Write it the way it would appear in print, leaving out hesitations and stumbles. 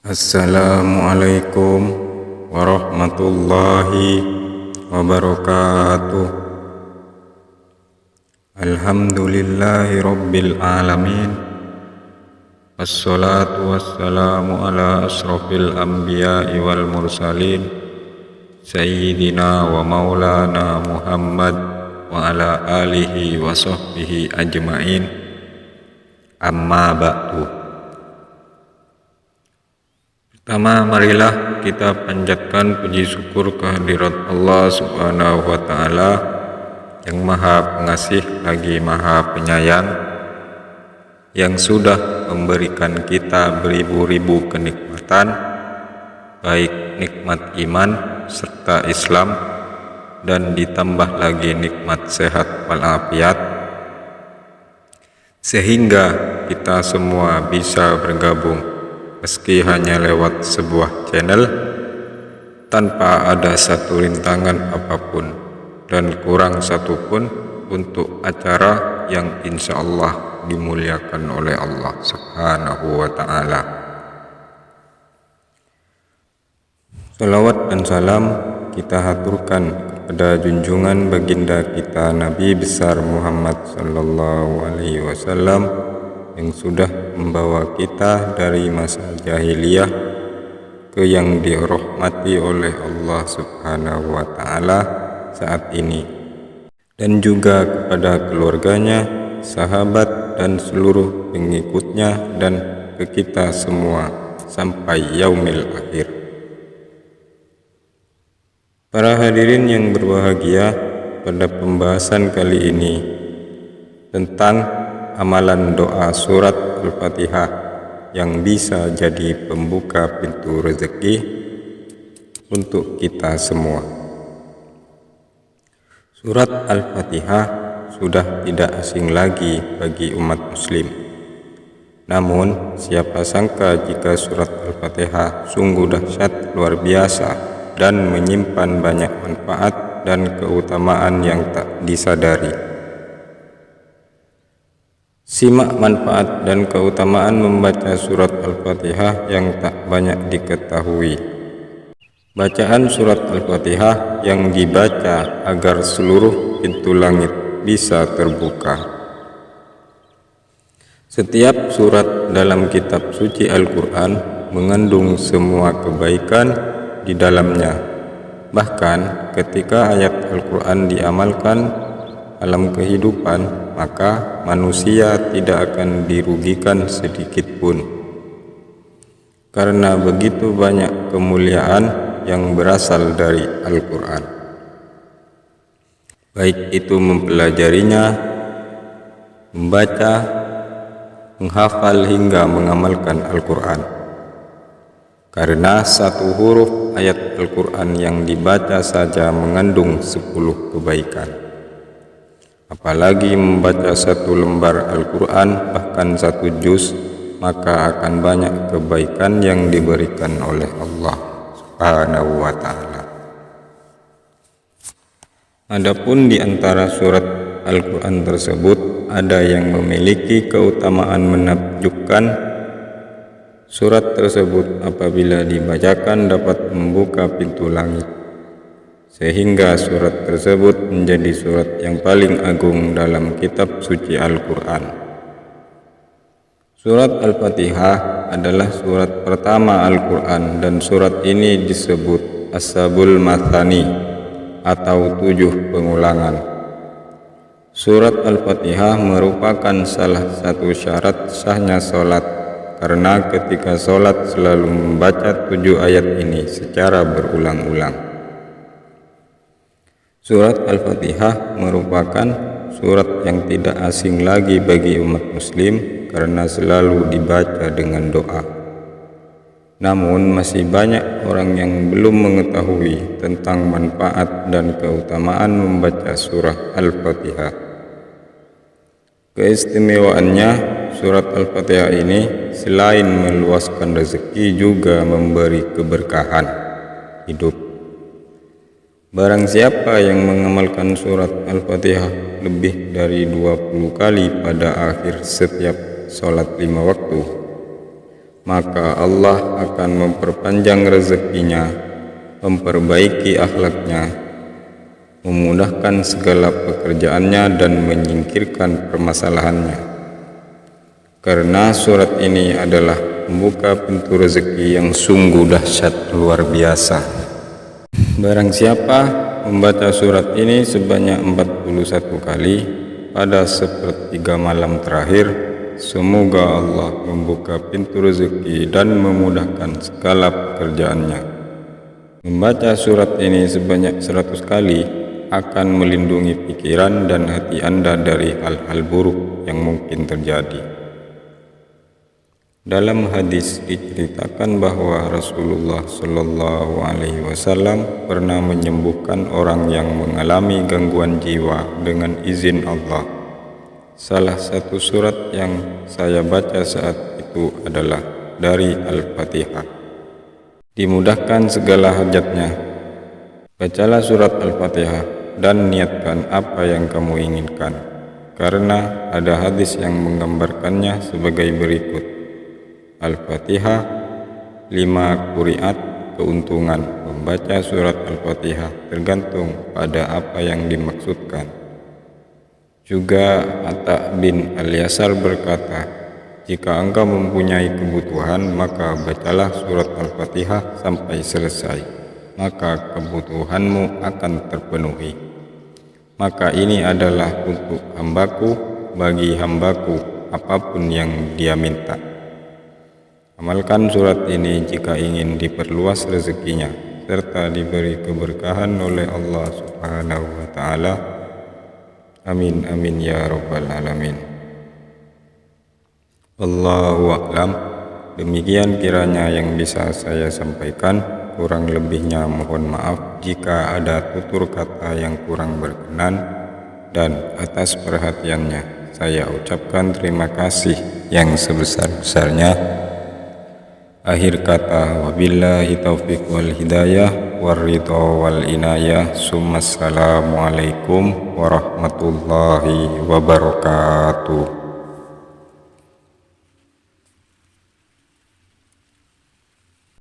Assalamualaikum warahmatullahi wabarakatuh. Alhamdulillahi rabbil alamin. Wassalatu wassalamu ala asrafil anbiya'i wal mursalin, Sayyidina wa maulana Muhammad wa ala alihi wa sahbihi ajma'in. Amma ba'du. Pertama, marilah kita panjatkan puji syukur kehadirat Allah Subhanahu wa Ta'ala yang Maha Pengasih lagi Maha Penyayang, yang sudah memberikan kita beribu-ribu kenikmatan, baik nikmat iman serta Islam, dan ditambah lagi nikmat sehat walafiat, sehingga kita semua bisa bergabung meski hanya lewat sebuah channel, tanpa ada satu rintangan apapun dan kurang satupun untuk acara yang insya Allah dimuliakan oleh Allah Subhanahu wa Ta'ala. Salawat dan salam kita haturkan kepada junjungan baginda kita Nabi besar Muhammad sallallahu alaihi wasallam, yang sudah membawa kita dari masa jahiliyah ke yang dirahmati oleh Allah Subhanahu wa Ta'ala saat ini, dan juga kepada keluarganya, sahabat, dan seluruh pengikutnya, dan ke kita semua sampai yaumil akhir. Para hadirin yang berbahagia, pada pembahasan kali ini tentang amalan doa surat Al-Fatihah yang bisa jadi pembuka pintu rezeki untuk kita semua. Surat Al-Fatihah sudah tidak asing lagi bagi umat muslim. Namun siapa sangka jika surat Al-Fatihah sungguh dahsyat luar biasa dan menyimpan banyak manfaat dan keutamaan yang tak disadari. Simak manfaat dan keutamaan membaca surat Al-Fatihah yang tak banyak diketahui. Bacaan surat Al-Fatihah yang dibaca agar seluruh pintu langit bisa terbuka. Setiap surat dalam kitab suci Al-Quran mengandung semua kebaikan di dalamnya. Bahkan ketika ayat Al-Quran diamalkan dalam kehidupan, maka manusia tidak akan dirugikan sedikit pun, karena begitu banyak kemuliaan yang berasal dari Al-Quran, baik itu mempelajarinya, membaca, menghafal hingga mengamalkan Al-Quran. Karena satu huruf ayat Al-Quran yang dibaca saja mengandung 10 kebaikan. Apalagi membaca satu lembar Al-Quran, bahkan satu juz, maka akan banyak kebaikan yang diberikan oleh Allah Subhanahu wa Ta'ala. Adapun di antara surat Al-Quran tersebut ada yang memiliki keutamaan menakjubkan. Surat tersebut apabila dibacakan dapat membuka pintu langit, sehingga surat tersebut menjadi surat yang paling agung dalam kitab suci Al-Quran. Surat Al-Fatihah adalah surat pertama Al-Quran, dan surat ini disebut As-Sabul Mathani atau 7 pengulangan. Surat Al-Fatihah merupakan salah satu syarat sahnya sholat, karena ketika sholat selalu membaca 7 ayat ini secara berulang-ulang. Surat Al-Fatihah merupakan surat yang tidak asing lagi bagi umat muslim karena selalu dibaca dengan doa. Namun masih banyak orang yang belum mengetahui tentang manfaat dan keutamaan membaca surah Al-Fatihah. Keistimewaannya, surat Al-Fatihah ini selain meluaskan rezeki juga memberi keberkahan hidup. Barang siapa yang mengamalkan surat Al-Fatihah lebih dari 20 kali pada akhir setiap sholat 5 waktu, maka Allah akan memperpanjang rezekinya, memperbaiki akhlaknya, memudahkan segala pekerjaannya dan menyingkirkan permasalahannya. Karena surat ini adalah membuka pintu rezeki yang sungguh dahsyat luar biasa. Barang siapa membaca surat ini sebanyak 41 kali pada sepertiga malam terakhir, semoga Allah membuka pintu rezeki dan memudahkan segala pekerjaannya. Membaca surat ini sebanyak 100 kali akan melindungi pikiran dan hati Anda dari hal-hal buruk yang mungkin terjadi. Dalam hadis diceritakan bahwa Rasulullah Shallallahu Alaihi Wasallam pernah menyembuhkan orang yang mengalami gangguan jiwa dengan izin Allah. Salah satu surat yang saya baca saat itu adalah dari Al-Fatihah. Dimudahkan segala hajatnya. Bacalah surat Al-Fatihah dan niatkan apa yang kamu inginkan, karena ada hadis yang menggambarkannya sebagai berikut. Al-Fatihah 5 qiraat keuntungan. Membaca surat Al-Fatihah tergantung pada apa yang dimaksudkan. Juga Atta bin Al-Yasar berkata, jika engkau mempunyai kebutuhan, maka bacalah surat Al-Fatihah sampai selesai, maka kebutuhanmu akan terpenuhi. Maka ini adalah untuk hambaku, bagi hambaku apapun yang dia minta. Amalkan surat ini jika ingin diperluas rezekinya serta diberi keberkahan oleh Allah Subhanahu wa Ta'ala. Amin amin ya rabbal alamin. Wallahu a'lam. Demikian kiranya yang bisa saya sampaikan, kurang lebihnya mohon maaf jika ada tutur kata yang kurang berkenan, dan atas perhatiannya saya ucapkan terima kasih yang sebesar-besarnya. Akhir kata, wabillahi taufiq wal hidayah warridha wal inayah. Assalamualaikum warahmatullahi wabarakatuh.